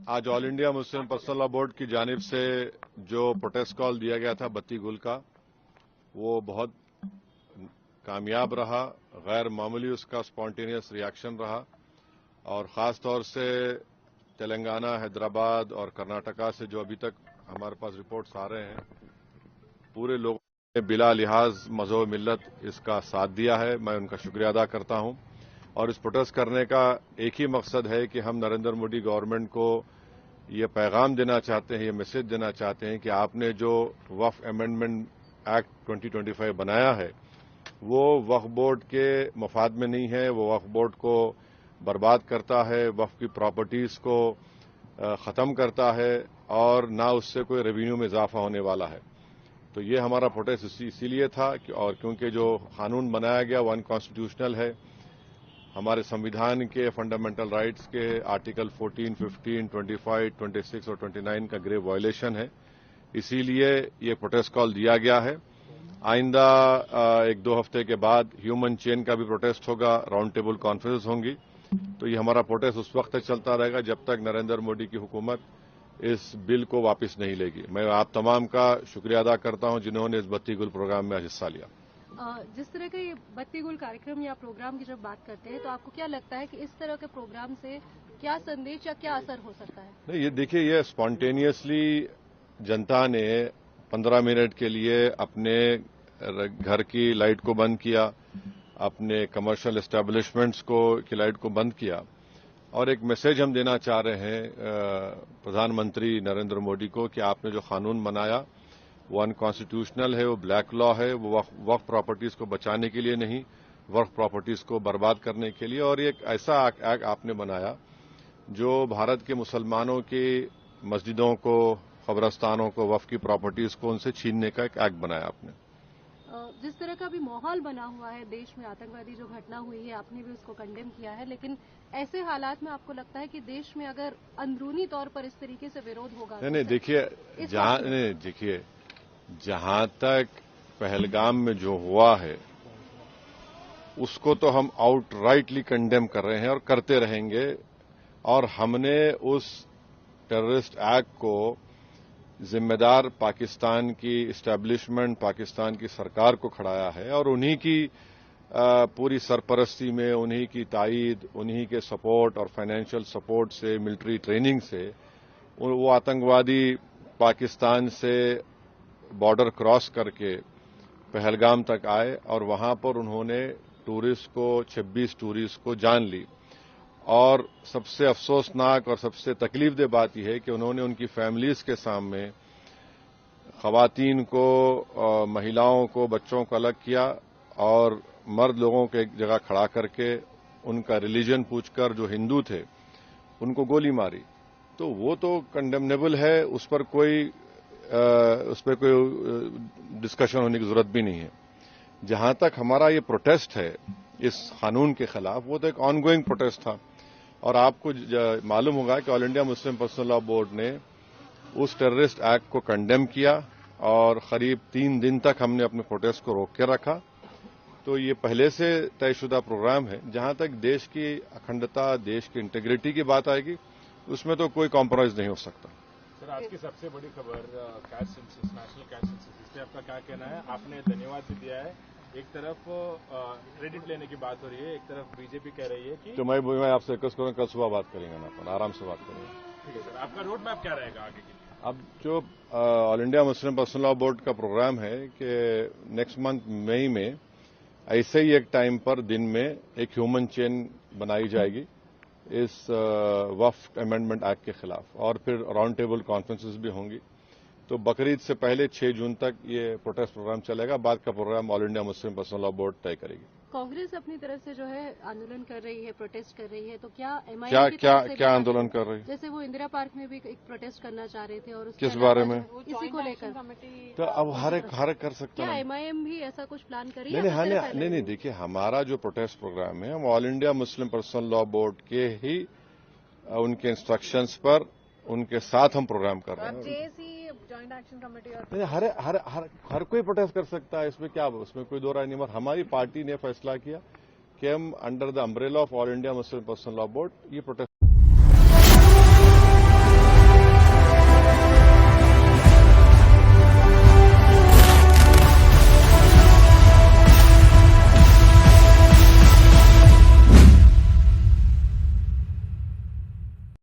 آج آل India Muslim personal لا board کی جانب سے جو پروٹیسٹ کال دیا گیا تھا بتی گل کا، وہ بہت کامیاب رہا، غیر معمولی اس کا اسپونٹینیس ری ایکشن رہا، اور خاص طور سے تلنگانہ، حیدرآباد اور کرناٹکا سے جو ابھی تک ہمارے پاس رپورٹس آ رہے ہیں، پورے لوگوں نے بلا لحاظ مذہب و ملت اس کا ساتھ دیا ہے. میں ان کا شکریہ ادا کرتا ہوں. اور اس پروٹیسٹ کرنے کا ایک ہی مقصد ہے کہ ہم نریندر مودی گورنمنٹ کو یہ پیغام دینا چاہتے ہیں، یہ میسج دینا چاہتے ہیں کہ آپ نے جو وقف امینڈمنٹ ایکٹ 2025 بنایا ہے وہ وقف بورڈ کے مفاد میں نہیں ہے، وہ وقف بورڈ کو برباد کرتا ہے، وقف کی پراپرٹیز کو ختم کرتا ہے، اور نہ اس سے کوئی ریونیو میں اضافہ ہونے والا ہے. تو یہ ہمارا پروٹیسٹ اسی لیے تھا، اور کیونکہ جو قانون بنایا گیا وہ انکانسٹیٹیوشنل ہے، ہمارے سمویدھان کے فنڈامنٹل رائٹس کے آرٹیکل 14, 15, 25, 26 اور 29 کا گریو وائلیشن ہے. اسی لیے یہ پروٹیسٹ کال دیا گیا ہے. آئندہ ایک دو ہفتے کے بعد ہیومن چین کا بھی پروٹیسٹ ہوگا، راؤنڈ ٹیبل کانفرنس ہوں گی. تو یہ ہمارا پروٹیسٹ اس وقت تک چلتا رہے گا جب تک نریندر مودی کی حکومت اس بل کو واپس نہیں لے گی. میں آپ تمام کا شکریہ ادا کرتا ہوں جنہوں نے اس بتی گل پروگرام میں حصہ لیا. جس طرح کا یہ بتی گل کارکرم یا پروگرام کی جب بات کرتے ہیں تو آپ کو کیا لگتا ہے کہ اس طرح کے پروگرام سے کیا سندیش یا کیا اثر ہو سکتا ہے؟ نہیں، یہ دیکھیے، یہ اسپونٹینیسلی جنتا نے 15 منٹ کے لیے اپنے گھر کی لائٹ کو بند کیا، اپنے کمرشل اسٹیبلشمنٹس کی لائٹ کو بند کیا، اور ایک میسج ہم دینا چاہ رہے ہیں پردھان منتری نریندر مودی کو کہ آپ نے جو قانون بنایا وہ انکانسٹیٹیوشنل ہے، وہ بلیک لا ہے، وہ وقف پراپرٹیز کو بچانے کے لیے نہیں، وقف پراپرٹیز کو برباد کرنے کے لیے. اور ایک ایسا ایکٹ آپ نے بنایا جو بھارت کے مسلمانوں کی مسجدوں کو، قبرستانوں کو، وقف کی پراپرٹیز کو ان سے چھیننے کا ایک ایکٹ بنایا آپ نے. جس طرح کا بھی ماحول بنا ہوا ہے دیش میں، آتنکوادی جو گھٹنا ہوئی ہے آپ نے بھی اس کو کنڈیم کیا ہے، لیکن ایسے حالات میں آپ کو لگتا ہے کہ دیش میں اگر اندرونی طور پر اس طریقے سے ویرودھ ہوگا؟ نہیں، دیکھیے جہاں تک پہلگام میں جو ہوا ہے اس کو تو ہم آؤٹ رائٹلی کنڈیم کر رہے ہیں اور کرتے رہیں گے. اور ہم نے اس ٹیررسٹ ایکٹ کو ذمہ دار پاکستان کی اسٹیبلشمنٹ، پاکستان کی سرکار کو کھڑایا ہے، اور انہی کی پوری سرپرستی میں، انہی کی تائید، انہی کے سپورٹ اور فائنینشیل سپورٹ سے، ملٹری ٹریننگ سے وہ آتنکوادی پاکستان سے بارڈر کراس کر کے پہلگام تک آئے، اور وہاں پر انہوں نے 26 ٹورسٹ کو جان لی. اور سب سے افسوسناک اور سب سے تکلیف دہ بات یہ ہے کہ انہوں نے ان کی فیملیز کے سامنے خواتین کو، مہیلاؤں کو، بچوں کو الگ کیا، اور مرد لوگوں کو ایک جگہ کھڑا کر کے ان کا ریلیجن پوچھ کر، جو ہندو تھے ان کو گولی ماری. تو وہ تو کنڈیمنیبل ہے، اس پر کوئی ڈسکشن ہونے کی ضرورت بھی نہیں ہے. جہاں تک ہمارا یہ پروٹیسٹ ہے اس قانون کے خلاف، وہ تو ایک آن گوئنگ پروٹیسٹ تھا. اور آپ کو معلوم ہوگا کہ آل انڈیا مسلم پرسنل لا بورڈ نے اس ٹیررسٹ ایکٹ کو کنڈیم کیا، اور قریب 3 دن تک ہم نے اپنے پروٹیسٹ کو روک کے رکھا. تو یہ پہلے سے طے شدہ پروگرام ہے. جہاں تک دیش کی اکھنڈتا، دیش کی انٹیگریٹی کی بات آئے گی، اس میں تو کوئی کمپرومائز نہیں ہو سکتا. سر، آج کی سب سے بڑی خبر caste census, national caste census, اس پہ آپ کا کیا کہنا ہے؟ آپ نے دھنیہ واد بھی دیا ہے. ایک طرف کریڈٹ لینے کی بات ہو رہی ہے، ایک طرف بی جے پی کہہ رہی ہے کہ تو میں آپ سے ریکویسٹ کروں، کل صبح بات کریں گے نا، اپن آرام سے بات کریں گے. ٹھیک ہے سر، آپ کا روڈ میپ کیا رہے گا آگے کے لیے؟ اب جو آل انڈیا مسلم پرسنل لا بورڈ کا پروگرام ہے کہ نیکسٹ منتھ مئی میں ایسے ہی ایک ٹائم پر دن میں ایک ہیومن چین بنائی جائے گی اس وقف امینڈمنٹ ایکٹ کے خلاف، اور پھر راؤنڈ ٹیبل کانفرنسز بھی ہوں گی. تو بقرعید سے پہلے 6 جون تک یہ پروٹیسٹ پروگرام چلے گا. بعد کا پروگرام آل انڈیا مسلم پرسنل لا بورڈ طے کرے گی. کانگریس اپنی طرف سے جو ہے آندولن کر رہی ہے، پروٹیسٹ کر رہی ہے، تو کیا ایم آئی ایم کی طرف سے کیا آندولن کر رہی ہے؟ جیسے وہ اندرا پارک میں بھی ایک پروٹیسٹ کرنا چاہ رہے تھے، اور کس بارے میں؟ اسی کو لے کر. تو اب ہر ایک کر سکتا کیا ہے. ایم آئی ایم بھی ایسا کچھ پلان کری ہے؟ نہیں، دیکھیے ہمارا جو پروٹیسٹ پروگرام ہے ہم آل انڈیا مسلم پرسنل لا بورڈ کے ہی ان کے انسٹرکشنز پر، ان کے ساتھ ہم پروگرام کر رہے ہیں. جوائنٹ ایکشن کمیٹی ہر کوئی پروٹیسٹ کر سکتا ہے، اس میں کوئی دو رائے نہیں. ہماری پارٹی نے فیصلہ کیا کہ ہم under the umbrella of all India Muslim personal law board یہ پروٹیسٹ